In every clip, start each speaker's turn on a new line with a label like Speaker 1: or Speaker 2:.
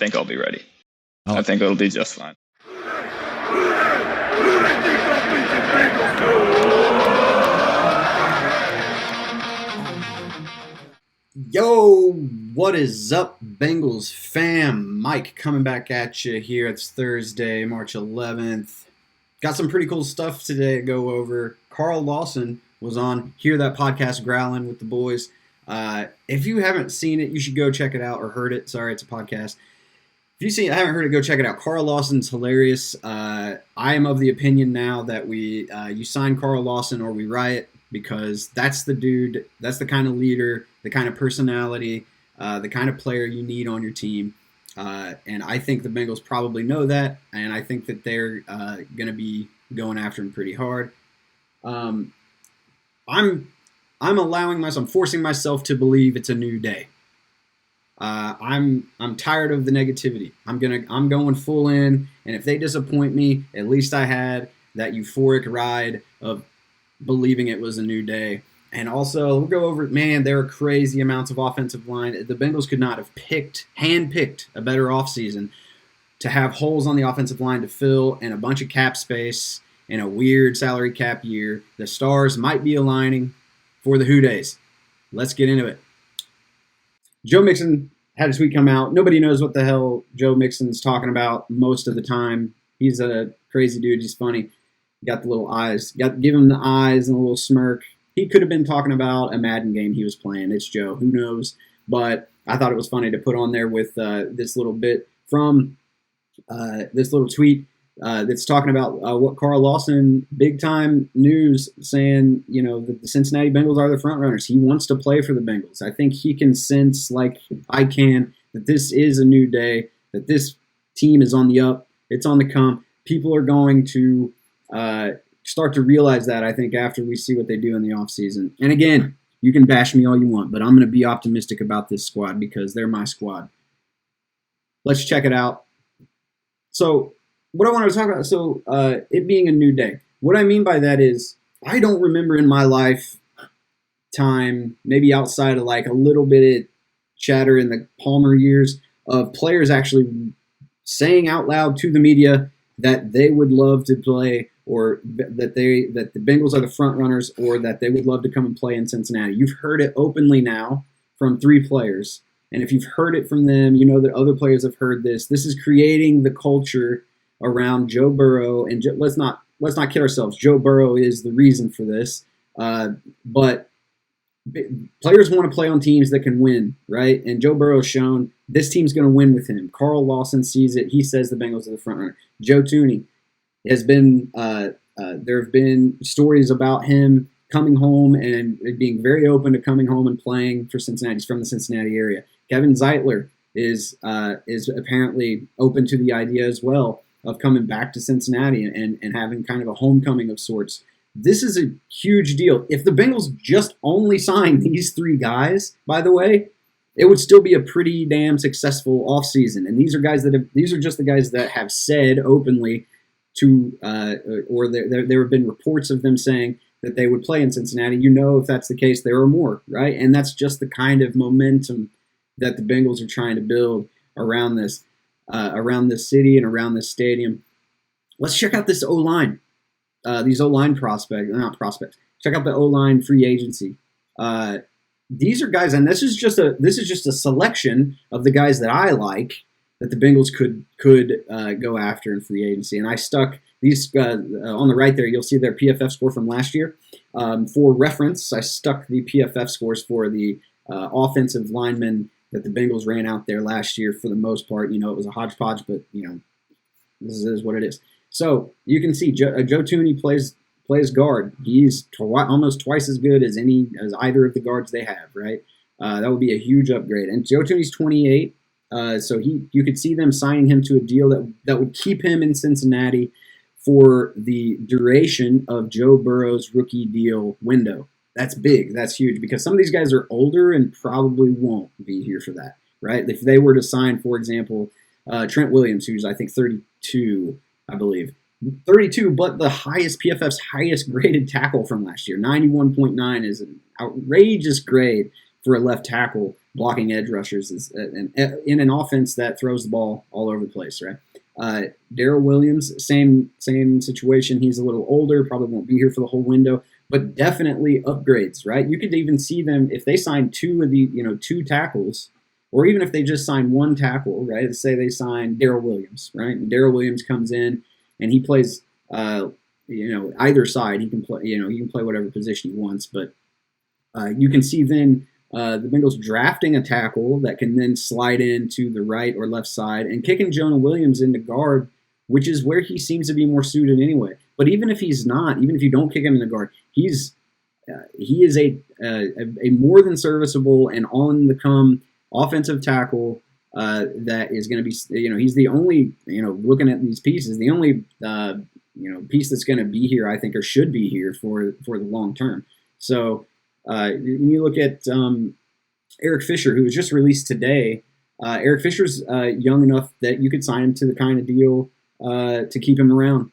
Speaker 1: think I'll be ready.
Speaker 2: Oh.
Speaker 1: I think it'll be just fine.
Speaker 2: Yo, what is up, Bengals fam? Mike coming back at you here. It's Thursday, March 11th. Got some pretty cool stuff today to go over. Carl Lawson was on Hear That Podcast Growling with the boys. If you haven't seen it, you should go check it out, or heard it. Sorry, it's a podcast. If you haven't heard it, go check it out. Carl Lawson's hilarious. I am of the opinion now that you sign Carl Lawson or we riot, because that's the dude, that's the kind of leader, the kind of personality, the kind of player you need on your team. And I think the Bengals probably know that, and I think that they're going to be going after him pretty hard. I'm forcing myself to believe it's a new day. I'm tired of the negativity. I'm going full in, and if they disappoint me, at least I had that euphoric ride of believing it was a new day. And also, we'll go over, man, there are crazy amounts of offensive line. The Bengals could not have handpicked a better offseason to have holes on the offensive line to fill and a bunch of cap space in a weird salary cap year. The stars might be aligning for the Who Days. Let's get into it. Joe Mixon had his tweet come out. Nobody knows what the hell Joe Mixon's talking about most of the time. He's a crazy dude. He's funny. Got the little eyes. Give him the eyes and a little smirk. He could have been talking about a Madden game he was playing. It's Joe. Who knows? But I thought it was funny to put on there with this little bit from this little tweet that's talking about what Carl Lawson, big-time news, saying, you know, that the Cincinnati Bengals are the front runners. He wants to play for the Bengals. I think he can sense, like I can, that this is a new day, that this team is on the up. It's on the come. People are going to start to realize that, I think, after we see what they do in the offseason. And again, you can bash me all you want, but I'm going to be optimistic about this squad because they're my squad. Let's check it out. So what I wanted to talk about, it being a new day. What I mean by that is I don't remember in my lifetime, maybe outside of like a little bit of chatter in the Palmer years, of players actually saying out loud to the media that they would love to play, or that the Bengals are the front runners, or that they would love to come and play in Cincinnati. You've heard it openly now from 3 players. And if you've heard it from them, you know that other players have heard this. This is creating the culture around Joe Burrow. And let's not kid ourselves. Joe Burrow is the reason for this. But players want to play on teams that can win, right? And Joe Burrow has shown this team's going to win with him. Carl Lawson sees it. He says the Bengals are the front runner. Joe Thuney has been there have been stories about him coming home and being very open to coming home and playing for Cincinnati. He's from the Cincinnati area. Kevin Zeitler is apparently open to the idea as well of coming back to Cincinnati and having kind of a homecoming of sorts. This is a huge deal. If the Bengals just only signed these 3 guys, by the way, it would still be a pretty damn successful offseason. And these are just the guys that have said openly to, or there have been reports of them saying that they would play in Cincinnati. You know, if that's the case, there are more, right? And that's just the kind of momentum that the Bengals are trying to build around this city and around this stadium. Let's check out this O-line. These O-line prospects. Check out the O-line free agency. These are guys, and this is just a selection of the guys that I like that the Bengals could go after in free agency. And I stuck these on the right there. You'll see their PFF score from last year. For reference, I stuck the PFF scores for the offensive linemen that the Bengals ran out there last year for the most part. You know, it was a hodgepodge, but, you know, this is what it is. So you can see Joe Thuney plays guard. He's almost twice as good as either of the guards they have, right? That would be a huge upgrade. And Joe Thuney's 28, so you could see them signing him to a deal that would keep him in Cincinnati for the duration of Joe Burrow's rookie deal window. That's big. That's huge, because some of these guys are older and probably won't be here for that, right? If they were to sign, for example, Trent Williams, who's I think 32, I believe. 32, but the PFF's highest graded tackle from last year. 91.9 is an outrageous grade for a left tackle blocking edge rushers is in an offense that throws the ball all over the place, right? Darrell Williams, same situation. He's a little older, probably won't be here for the whole window, but definitely upgrades, right? You could even see them if they sign two tackles, or even if they just sign one tackle, right? Let's say they sign Darrell Williams, right? And Darrell Williams comes in and he plays, either side. He can play, he can play whatever position he wants, but you can see then the Bengals drafting a tackle that can then slide into the right or left side and kicking Jonah Williams into guard, which is where he seems to be more suited anyway. But even if he's not, even if you don't kick him in the guard, he is a more than serviceable and on the come offensive tackle that is going to be, he's the only, looking at these pieces, the only, piece that's going to be here, I think, or should be here for the long term. So you look at Eric Fisher, who was just released today. Eric Fisher's young enough that you could sign him to the kind of deal to keep him around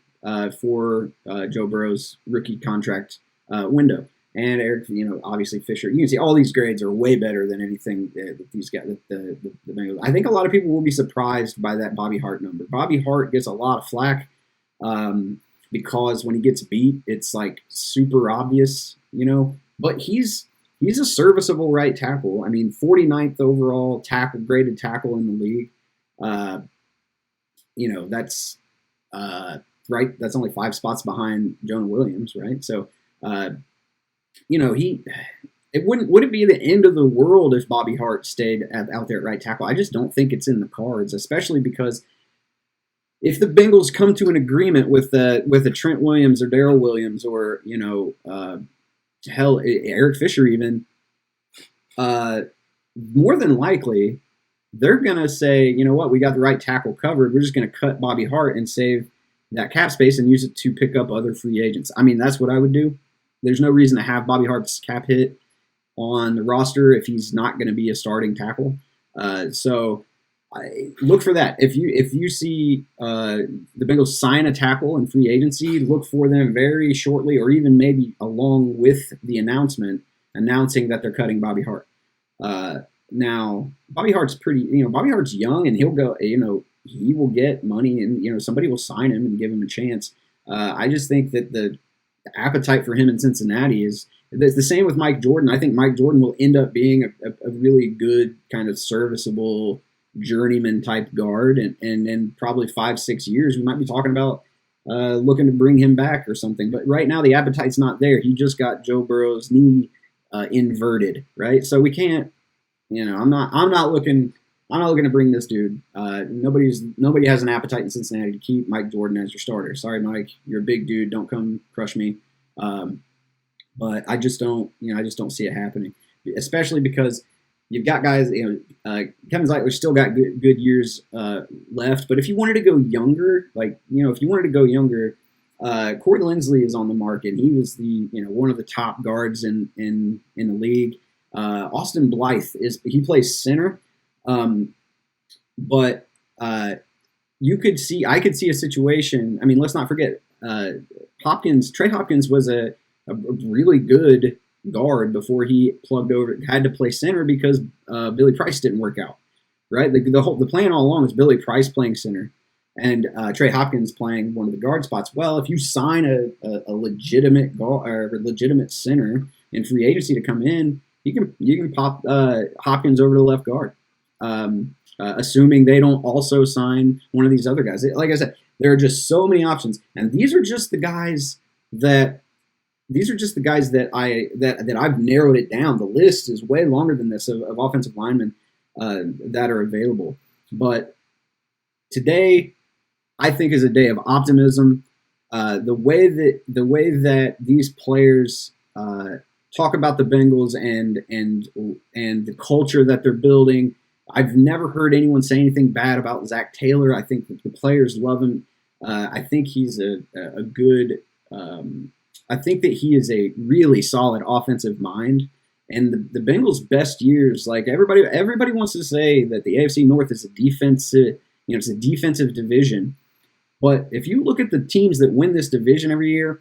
Speaker 2: for Joe Burrow's rookie contract window. And Eric, obviously Fisher, you can see all these grades are way better than anything that these guys, the Bengals. I think a lot of people will be surprised by that Bobby Hart number. Bobby Hart gets a lot of flack because when he gets beat, it's like super obvious, But he's a serviceable right tackle. I mean, 49th overall graded tackle in the league. That's right. That's only 5 spots behind Jonah Williams, right? So. It wouldn't be the end of the world if Bobby Hart stayed out there at right tackle. I just don't think it's in the cards, especially because if the Bengals come to an agreement with a Trent Williams or Darrell Williams or Eric Fisher even, more than likely they're gonna say, you know what, we got the right tackle covered. We're just gonna cut Bobby Hart and save that cap space and use it to pick up other free agents. I mean, that's what I would do. There's no reason to have Bobby Hart's cap hit on the roster if he's not going to be a starting tackle. So look for that. If you see the Bengals sign a tackle in free agency, look for them very shortly, or even maybe along with the announcement announcing that they're cutting Bobby Hart. Now Bobby Hart's Bobby Hart's young and he'll go. He will get money and somebody will sign him and give him a chance. I just think that the appetite for him in Cincinnati is the same with Mike Jordan. I think Mike Jordan will end up being a really good kind of serviceable journeyman type guard, and in probably 5-6 years we might be talking about looking to bring him back or something. But right now the appetite's not there. He just got Joe Burrow's knee inverted, right? So we can't. I'm not looking to bring this dude. Nobody has an appetite in Cincinnati to keep Mike Jordan as your starter. Sorry, Mike, you're a big dude. Don't come crush me. But I just don't see it happening, especially because you've got guys. Kevin Zeitler still got good years left. But if you wanted to go younger, Corey Linsley is on the market. He was one of the top guards in the league. Austin Blythe he plays center. But I could see a situation. I mean, let's not forget, Trey Hopkins was a really good guard before he had to play center because Billy Price didn't work out, right? The plan all along was Billy Price playing center and Trey Hopkins playing one of the guard spots. Well, if you sign a legitimate guard or legitimate center in free agency to come in, you can pop Hopkins over to left guard. Assuming they don't also sign one of these other guys. Like I said, there are just so many options, and these are just the guys that I've narrowed it down. The list is way longer than this of offensive linemen that are available. But today, I think, is a day of optimism. The way that these players talk about the Bengals and the culture that they're building. I've never heard anyone say anything bad about Zach Taylor. I think that the players love him. I think he's a good. I think that he is a really solid offensive mind. And the Bengals' best years, like everybody wants to say that the AFC North is a defensive, it's a defensive division. But if you look at the teams that win this division every year,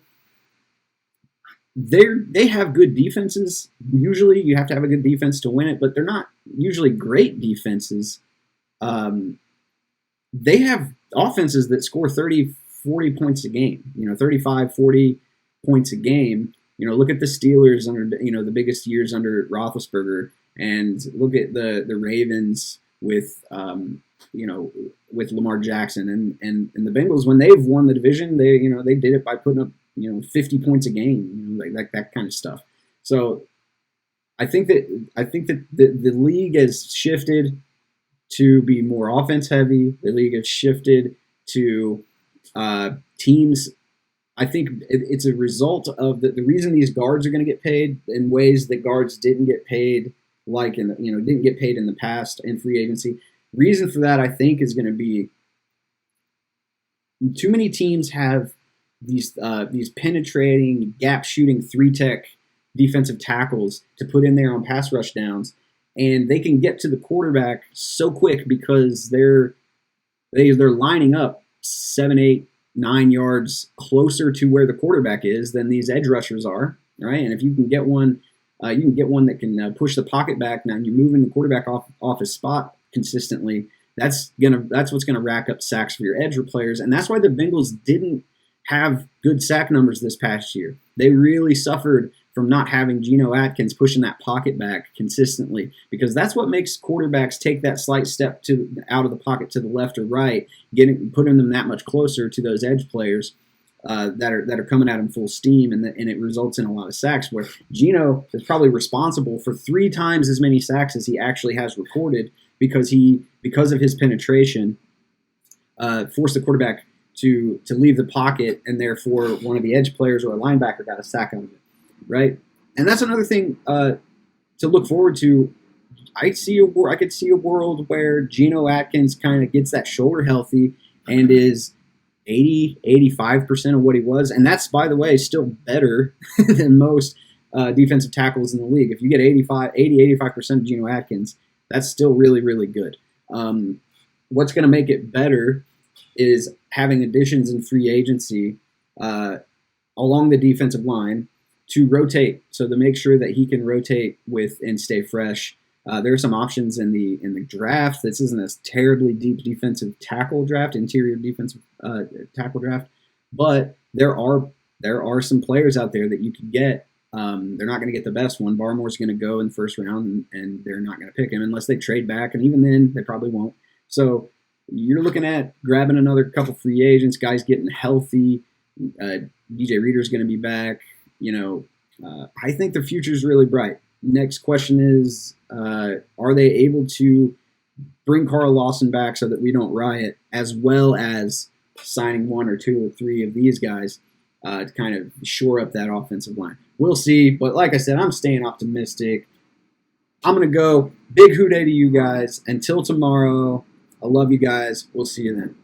Speaker 2: they have good defenses. Usually, you have to have a good defense to win it, but they're not usually great defenses. They have offenses that score 30, 40 points a game. 35, 40 points a game. Look at the Steelers under the biggest years under Roethlisberger, and look at the Ravens with with Lamar Jackson and the Bengals when they've won the division. They did it by putting up 50 points a game, like that kind of stuff. So I think that the league has shifted to be more offense heavy. The league has shifted to teams. I think it's a result of the reason these guards are going to get paid in ways that guards didn't get paid, like didn't get paid in the past in free agency. Reason for that, I think, is going to be too many teams have these penetrating, gap shooting 3-tech defensive tackles to put in there on pass rush downs, and they can get to the quarterback so quick because they're lining up 7, 8, 9 yards closer to where the quarterback is than these edge rushers are, right? And if you can get one, that can push the pocket back. Now you're moving the quarterback off his spot consistently. That's what's gonna rack up sacks for your edge players, and that's why the Bengals didn't have good sack numbers this past year. They really suffered from not having Geno Atkins pushing that pocket back consistently, because that's what makes quarterbacks take that slight step out of the pocket to the left or right, putting them that much closer to those edge players that are coming at him full steam, and it results in a lot of sacks. Where Geno is probably responsible for 3 times as many sacks as he actually has recorded because of his penetration forced the quarterback to leave the pocket, and therefore one of the edge players or a linebacker got a sack out of it. Right, and that's another thing to look forward to. I could see a world where Geno Atkins kind of gets that shoulder healthy and is 80-85% of what he was, and that's, by the way, still better than most defensive tackles in the league. If you get 80-85% of Geno Atkins, that's still really, really good. What's going to make it better is having additions in free agency along the defensive line to rotate, so to make sure that he can rotate with and stay fresh. There are some options in the draft. This isn't a terribly deep defensive tackle draft, interior defensive tackle draft, but there are some players out there that you could get. They're not going to get the best one. Barmore's going to go in the first round, and they're not going to pick him unless they trade back, and even then, they probably won't. So you're looking at grabbing another couple free agents, guys getting healthy. DJ Reader's going to be back. I think the future is really bright. Next question is, are they able to bring Carl Lawson back so that we don't riot, as well as signing 1 or 2 or 3 of these guys to kind of shore up that offensive line? We'll see, but like I said, I'm staying optimistic. I'm going to go big hooday to you guys. Until tomorrow, I love you guys. We'll see you then.